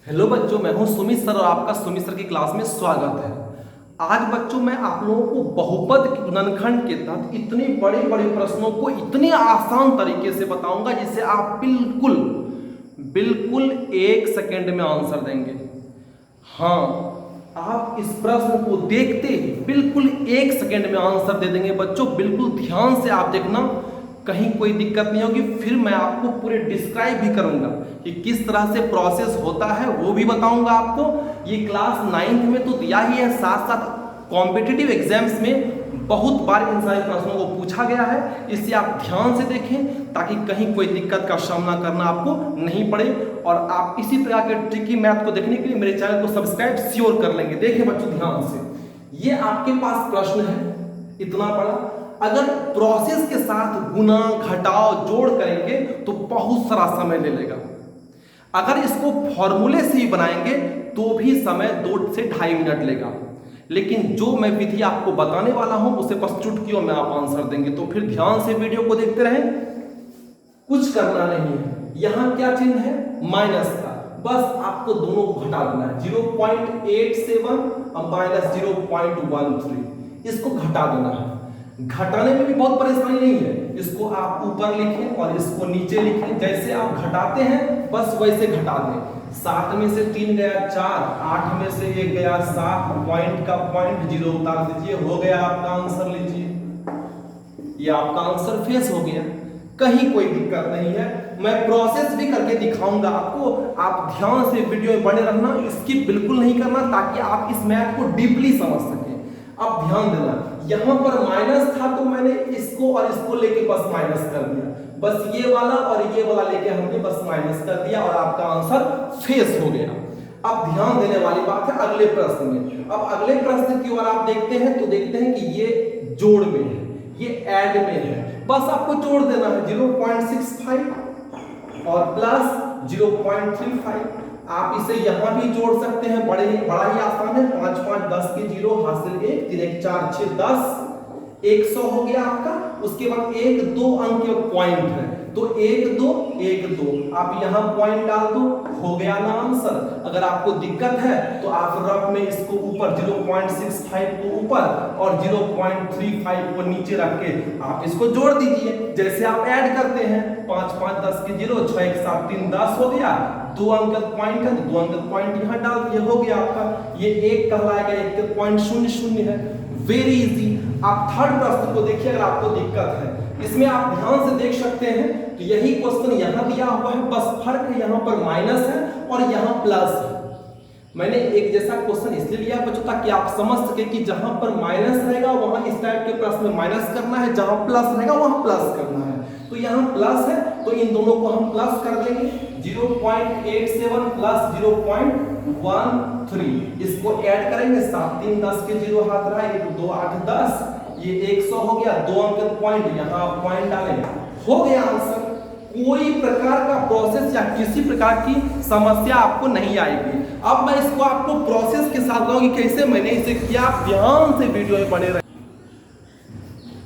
Hello बच्चों, मैं हूं सुमित सर और आपका सुमित सर की क्लास में स्वागत है। आज बच्चों मैं आप लोगों को बहुपद के गुणनखंड के तहत इतने बड़े बड़े प्रश्नों को इतने आसान तरीके से बताऊंगा जिसे आप बिल्कुल बिल्कुल 1 सेकंड में आंसर देंगे। हाँ, आप इस प्रश्न को देखते ही बिल्कुल 1 सेकंड में आंसर दे देंगे। बच्चों बिल्कुल ध्यान से आप देखना, कहीं कोई दिक्कत नहीं होगी। फिर मैं आपको पूरे डिस्क्राइब भी करूंगा कि किस तरह से प्रोसेस होता है, वो भी बताऊंगा आपको। ये क्लास 9th में तो दिया ही है, साथ साथ कॉम्पिटिटिव एग्जाम्स में बहुत बार इन सारे प्रश्नों को पूछा गया है। इससे आप ध्यान से देखें ताकि कहीं कोई दिक्कत का सामना करना आपको नहीं पड़े। और आप इसी प्रकार के ट्रिकी मैथ को देखने के लिए मेरे चैनल को सब्सक्राइब श्योर कर लेंगे। देखिए बच्चों ध्यान से, ये आपके पास प्रश्न है इतना बड़ा। अगर प्रोसेस के साथ गुना घटाव जोड़ करेंगे तो बहुत सारा समय ले लेगा। अगर इसको फॉर्मूले से ही बनाएंगे तो भी समय 2 से 2.5 मिनट लेगा। लेकिन जो मैं विधि आपको बताने वाला हूं उसे बस चुटकियों में आप आंसर देंगे। तो फिर ध्यान से वीडियो को देखते रहें, कुछ करना नहीं है। यहां क्या चिन्ह है? माइनस का। बस आपको दोनों को घटा देना है, 0.87 और माइनस 0.13, इसको घटा देना है। घटाने में भी बहुत परेशानी नहीं है। इसको आप ऊपर लिखें और इसको नीचे लिखें। जैसे आप घटाते हैं बस वैसे घटा दें। 7 में से 3 गया 4, 8 में से 1 गया 7, पॉइंट का पॉइंट 0 उतार दीजिए, हो गया आपका आंसर। लीजिए, ये आपका आंसर फेस हो गया। कहीं कोई दिक्कत नहीं है। मैं प्रोसेस भी करके दिखाऊंगा आपको। आप ध्यान से वीडियो में बने रहना, स्किप बिल्कुल नहीं करना, ताकि आप इस मैथ को डीपली समझ सकें। अब ध्यान देना, यहां पर माइनस था तो मैंने इसको और इसको लेके बस माइनस कर दिया। बस ये वाला और ये वाला लेके हमने बस माइनस कर दिया और आपका आंसर फेस हो गया। अब ध्यान देने वाली बात है अगले प्रश्न में। अब अगले प्रश्न की ओर आप देखते हैं तो देखते हैं कि ये जोड़ में है, ये ऐड में है। बस आपको जोड़ देना है, 0.65 और प्लस 0.35। आप इसे यहां भी जोड़ सकते हैं, बड़ा ही आसान है। 5 5 10 के 0, हासिल 1, 3 1 4 6 10, 100 हो गया आपका। उसके बाद 1 2 अंक के पॉइंट है तो 1 2 1 2, आप यहां पॉइंट डाल दो, हो गया ना आंसर। अगर आपको दिक्कत है तो आप रफ में इसको ऊपर 0.65 को ऊपर और 0.35 को नीचे रख के आप इसको जोड़ दीजिए। जैसे आप ऐड करते हैं, 5 5 10 के 0, 6 1 7 3 10 हो गया। 2 अंक पॉइंट है तो 2 अंक पॉइंट यहां डाल दिए, हो गया आपका। ये 1 कहलाएगा, 1.00 है। Very easy. आप थर्ड प्रश्न को देखिए, अगर आपको दिक्कत है इसमें आप ध्यान से देख सकते हैं तो यही क्वेश्चन यहां दिया हुआ है, बस फर्क है यहां पर माइनस है और यहां प्लस है। मैंने एक जैसा क्वेश्चन इसलिए लिया बच्चों ताकि आप समझ सके कि जहां पर माइनस रहेगा वहां इस टाइप के प्रश्न में माइनस करना है, जहां प्लस रहेगा वहां प्लस करना है। तो यहां प्लस है तो इन दोनों को हम प्लस कर देंगे, 0.87 प्लस 0.13, इसको ऐड करेंगे। 7 3 10 के 0 हाथ रहा, 1 2 8 10, ये 100 हो गया। 2 अंक पॉइंट यहां पॉइंट डालें, हो गया आंसर। कोई प्रकार का प्रोसेस या किसी प्रकार की समस्या आपको नहीं आएगी। अब मैं इसको आपको प्रोसेस के साथ बताऊंगा कि कैसे मैंने इसे किया। ध्यान से वीडियो में बने रहे।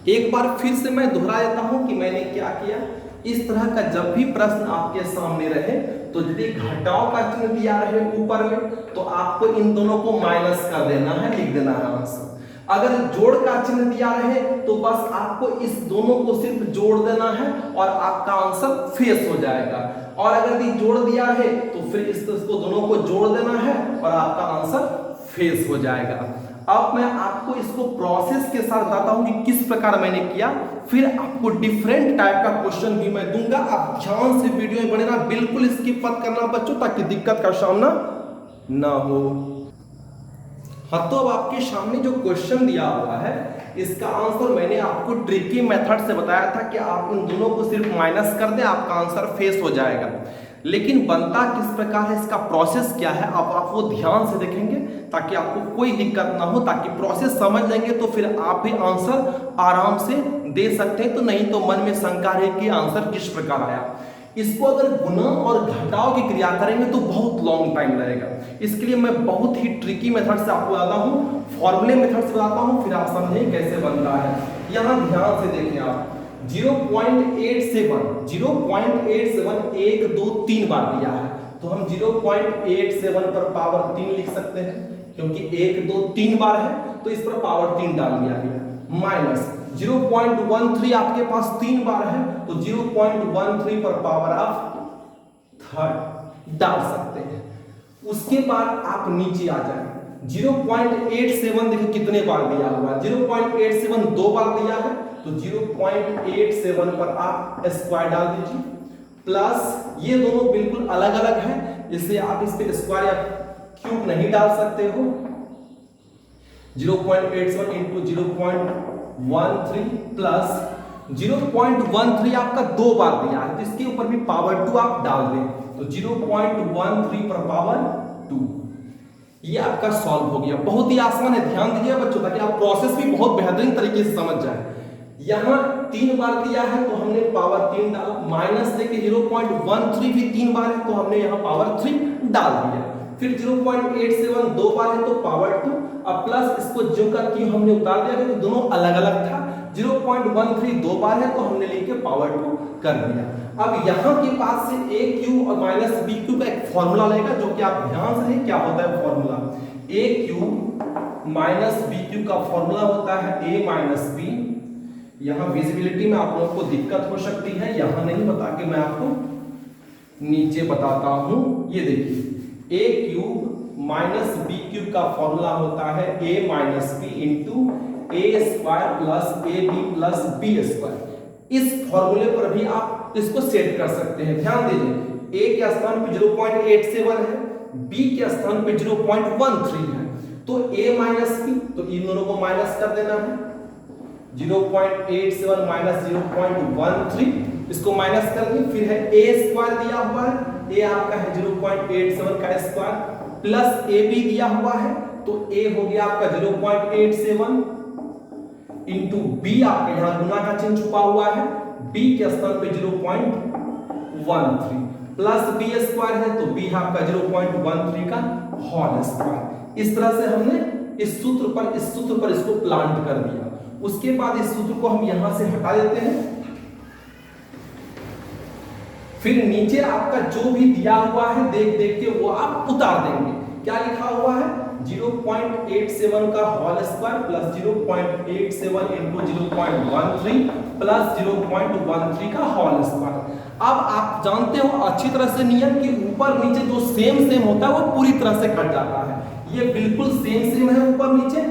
एक बार फिर से मैं दोहरा देता हूं कि मैंने क्या किया। इस तरह का जब भी प्रश्न आपके सामने रहे तो यदि घटाव का चिन्ह दिया रहे ऊपर में तो आपको इन दोनों को माइनस कर देना है, लिख देना है आंसर। अगर जोड़ का चिन्ह दिया रहे तो बस आपको इस दोनों को सिर्फ जोड़ देना है और आपका आंसर फेस हो जाएगा। और अगर यदि जोड़ दिया है तो फिर इसको दोनों को जोड़ देना है और आपका आंसर फेस हो जाएगा। अब मैं आपको इसको प्रोसेस के साथ बताता हूं कि किस प्रकार मैंने किया, फिर आपको डिफरेंट टाइप का क्वेश्चन भी मैं दूंगा। आप ध्यान से वीडियो में बने रहना, बिल्कुल स्किप मत करना बच्चों, ताकि दिक्कत का सामना ना हो। हाँ, तो अब आपके सामने जो क्वेश्चन दिया हुआ है इसका आंसर मैंने आपको ट्रिकी मेथड से बताया था कि आप इन दोनों को सिर्फ माइनस कर दें, आपका आंसर फेस हो जाएगा। लेकिन बनता किस प्रकार है, इसका प्रोसेस क्या है, अब आप वो ध्यान से देखेंगे ताकि आपको कोई दिक्कत ना हो। ताकि प्रोसेस समझ लेंगे तो फिर आप भी आंसर आराम से दे सकते हैं। तो नहीं तो मन में शंका है कि आंसर किस प्रकार आया। इसको अगर गुना और घटाव की क्रिया करेंगे तो बहुत लॉन्ग टाइम लगेगा। इसके लिए मैं बहुत ही ट्रिकी मेथड से आपको बताता हूँ, फॉर्मूले मेथड से बताता हूँ, फिर आप समझें कैसे बनता है। यहां ध्यान से देखें आप, 0.87 1 2 3 बार दिया है तो हम 0.87 पर पावर 3 लिख सकते हैं, क्योंकि 1 2 3 बार है तो इस पर पावर 3 डाल दिया गया। माइनस 0.13 आपके पास 3 बार है तो 0.13 पर पावर आप 3 डाल सकते हैं। उसके बाद आप नीचे आ जाए, 0.87 देखिए कितने बार दिया हुआ है, 0.87 2 बार दिया है तो 0.87 पर आप स्क्वायर डाल दीजिए, प्लस ये दोनों बिल्कुल अलग अलग है इसलिए आप इस पे स्क्वायर या क्यूब नहीं डाल सकते हो। 0.87 इंटू 0.13 प्लस 0.13 आपका 2 बार दिया है तो इसके ऊपर भी पावर 2 आप डाल दें तो 0.13 पर पावर 2। ये आपका सॉल्व हो गया। बहुत ही आसान है, ध्यान दीजिए बच्चों ताकि आप प्रोसेस भी बहुत बेहतरीन तरीके से समझ जाए। यहां 3 बार दिया है तो हमने पावर 3 डाला, माइनस देके 0.13 भी 3 बार है तो हमने यहां पावर 3 डाल दिया। फिर 0.87 2 बार है तो पावर 2, अब प्लस इसको जो का क्यू हमने उतार दिया क्योंकि दोनों अलग अलग था। 0.13 2 बार है तो हमने लिख के पावर 2 कर दिया। अब यहां के पास से a क्यू और माइनस b क्यू का एक फॉर्मूला लेगा जो कि आप ध्यान से देखें क्या होता है formula. a Q minus b Q का फॉर्मूला होता है a माइनस b। यहां विजिबिलिटी में आप लोगों को दिक्कत हो सकती है, यहां नहीं बता के मैं आपको नीचे बताता हूं। ये देखिए a cube minus b cube का फॉर्मूला होता है a minus b into a square plus ab plus b square. इस फॉर्मूले पर भी आप इसको सेट कर सकते हैं। ध्यान दीजिए a के स्थान पे 0.87 है, b के स्थान पे 0.13 है तो a माइनस b, तो इन दोनों को माइनस कर देना है। 0.87 माइनस 0.13 इसको माइनस कर दें। फिर है a स्क्वायर दिया हुआ है, a आपका है 0.87 का स्क्वायर प्लस ab दिया हुआ है तो a हो गया आपका 0.87 इंटू b, आपका यहां गुना का चिन्ह छुपा हुआ है, b के स्थान पे 0.13 प्लस b स्क्वायर है तो b आपका 0.13 का होल स्क्वायर। इस तरह से हमने इस सूत्र पर इसको प्लांट कर दिया। उसके बाद इस सूत्र को हम यहां से हटा देते हैं। फिर नीचे आपका जो भी दिया हुआ है देख देख के वो आप उतार देंगे। क्या लिखा हुआ है 0.87 का whole square plus 0.87 into 0.13 plus 0.13 का होल स्क्वायर। अब आप जानते हो अच्छी तरह से नियम कि ऊपर नीचे जो सेम होता है वो पूरी तरह से कट जाता है। ये बिल्कुल सेम है ऊपर नीचे,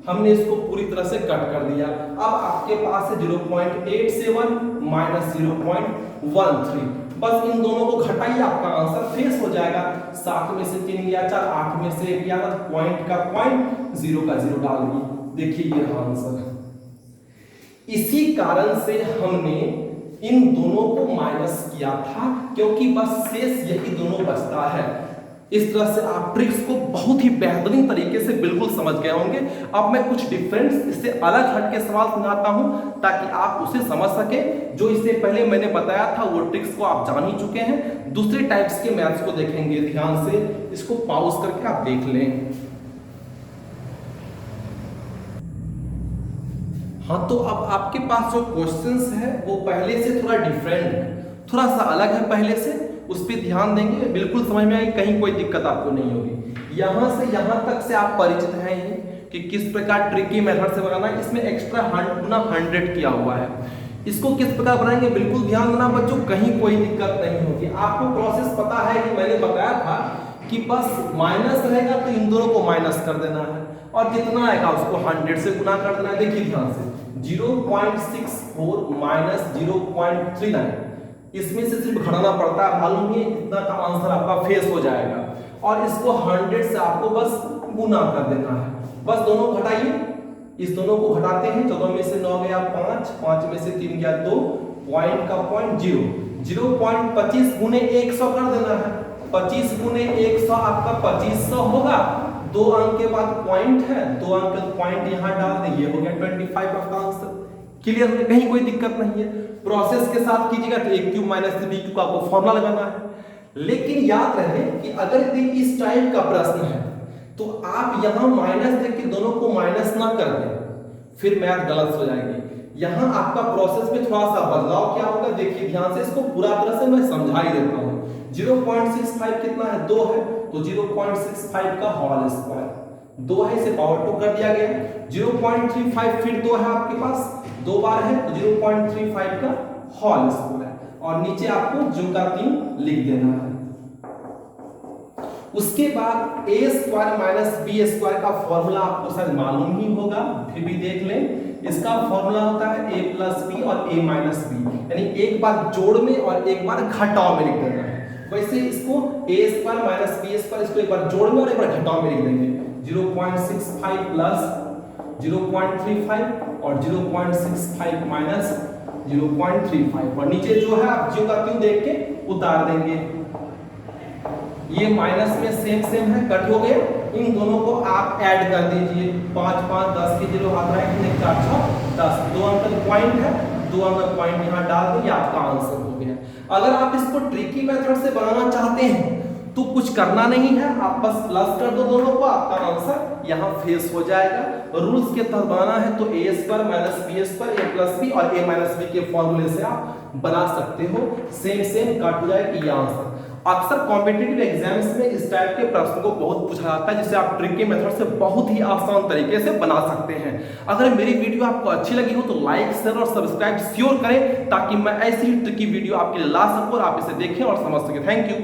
हमने इसको पूरी तरह से कट कर दिया। अब आपके पास है 0.87 माइनस 0.13, बस इन दोनों को घटाइए आपका आंसर फेस हो जाएगा। 7 में से 3 गया 4, 8 में से 1 गया, पॉइंट का पॉइंट 0 का 0 डाल दिए। देखिए ये आंसर। इसी कारण से हमने इन दोनों को माइनस किया था क्योंकि बस शेष यही दोनों बचता है। इस तरह से आप ट्रिक्स को बहुत ही बेहतरीन तरीके से बिल्कुल समझ गए होंगे। अब मैं कुछ डिफरेंस इससे अलग हट के सवाल समझाता हूं ताकि आप उसे समझ सके। जो इससे पहले मैंने बताया था वो ट्रिक्स को आप जान ही चुके हैं। दूसरे टाइप्स के मैथ्स को देखेंगे ध्यान से, इसको पॉज करके आप देख लें। हाँ, तो अब आपके पास जो क्वेश्चंस है वो पहले से थोड़ा डिफरेंट है, थोड़ा सा अलग है पहले से, उस पर ध्यान देंगे, बिल्कुल समझ में आएगी, कहीं कोई दिक्कत आपको नहीं होगी। यहां से यहां तक से आप परिचित हैं कि किस प्रकार ट्रिकी मेथड से बनाना है। इसमें एक्स्ट्रा 100 किया हुआ है। इसको किस प्रकार बनाएंगे बिल्कुल ध्यान देना बच्चों, कहीं कोई दिक्कत नहीं होगी। आपको प्रोसेस पता है कि मैंने बताया था कि बस माइनस रहेगा तो इन दोनों को माइनस कर देना है और जितना आएगा उसको 100 से गुना कर देना है। देखिए ध्यान से 0.64 माइनस 0.39, इसमें से सिर्फ घटाना पड़ता है, मालूम है इतना का आंसर आपका फेस हो जाएगा। और इसको 100 से आपको बस गुना कर देना है। बस दोनों घटाइए, इस दोनों को घटाते हैं। 14 में से 9 गया 5, 5 में से 3 गया 2, पॉइंट का पॉइंट 0, 0.25 गुने 100 कर देना है। 25 गुने 100 आपका 2500 होगा। 2 अंक के बाद पॉइंट है, 2 अंक का पॉइंट यहां डाल दें, ये हो गया 25 आपका आंसर। क्लियर है, कहीं कोई दिक्कत नहीं है। प्रोसेस के साथ कीजिएगा तो a cube minus b cube का आपको फॉर्मूला लगाना है। लेकिन याद रहे कि अगर इस टाइप का प्रश्न है तो आप यहां माइनस देख के दोनों को माइनस ना कर दें, फिर मैथ गलत हो जाएगी। यहां आपका प्रोसेस में थोड़ा सा बदलाव क्या होगा देखिए ध्यान से, इसको पूरा तरह से मैं समझा ही देता हूं। 0.65 कितना है, 2 है, तो 0.65 का होल स्क्वायर, 2 है, इसे पावर 2 कर दिया गया। 0.35 फिर 2 है आपके पास, 2 बार है, तो 0.35 का होल स्क्वायर, और नीचे आपको जो का 3 लिख देना है। उसके बाद a square minus B square का फॉर्मूला आपको शायद मालूम ही होगा, फिर भी देख लें। इसका फॉर्मूला होता है a प्लस बी और a माइनस बी, यानी एक बार जोड़ में और एक बार घटाव में लिख देना है। वैसे इसको a square minus B square, इसको एक बार जोड़ में और एक बार घटाव में लिख देंगे। 0.65 प्लस 0.35 और 0.65 माइनस 0.35, और नीचे जो है आप ज्यों का त्यों देख के उतार देंगे। ये माइनस में सेम सेम है, कट हो गए, इन दोनों को आप ऐड कर दीजिए। 5 5 10 के 0 हाथ राइट, 4 6 10, 2 अंक पॉइंट है, 2 अंक पॉइंट यहाँ डाल दें, ये आपका आंसर हो गया। अगर आप इसको ट्रिकी मेथड से बनाना चाहते हैं तो कुछ करना नहीं है, आप बस प्लस कर दो दोनों को, आपका आंसर यहाँ फेस हो जाएगा। रूल्स के तहत बनाना है तो a square minus B square, a plus B और a माइनस बी के फॉर्मूले से आप बना सकते हो, सेम सेम कट हो जाएगा ये आंसर। अक्सर कॉम्पिटिटिव एग्जाम्स में इस टाइप के प्रश्न को बहुत पूछा जाता है, जिसे आप ट्रिकी मेथड से बहुत ही आसान तरीके से बना सकते हैं। अगर मेरी वीडियो आपको अच्छी लगी हो तो लाइक शेयर और सब्सक्राइब श्योर करें, ताकि मैं ऐसी ही ट्रिकी वीडियो आपके लिए ला सकूं और आप इसे देखें और समझ सकें। Thank you.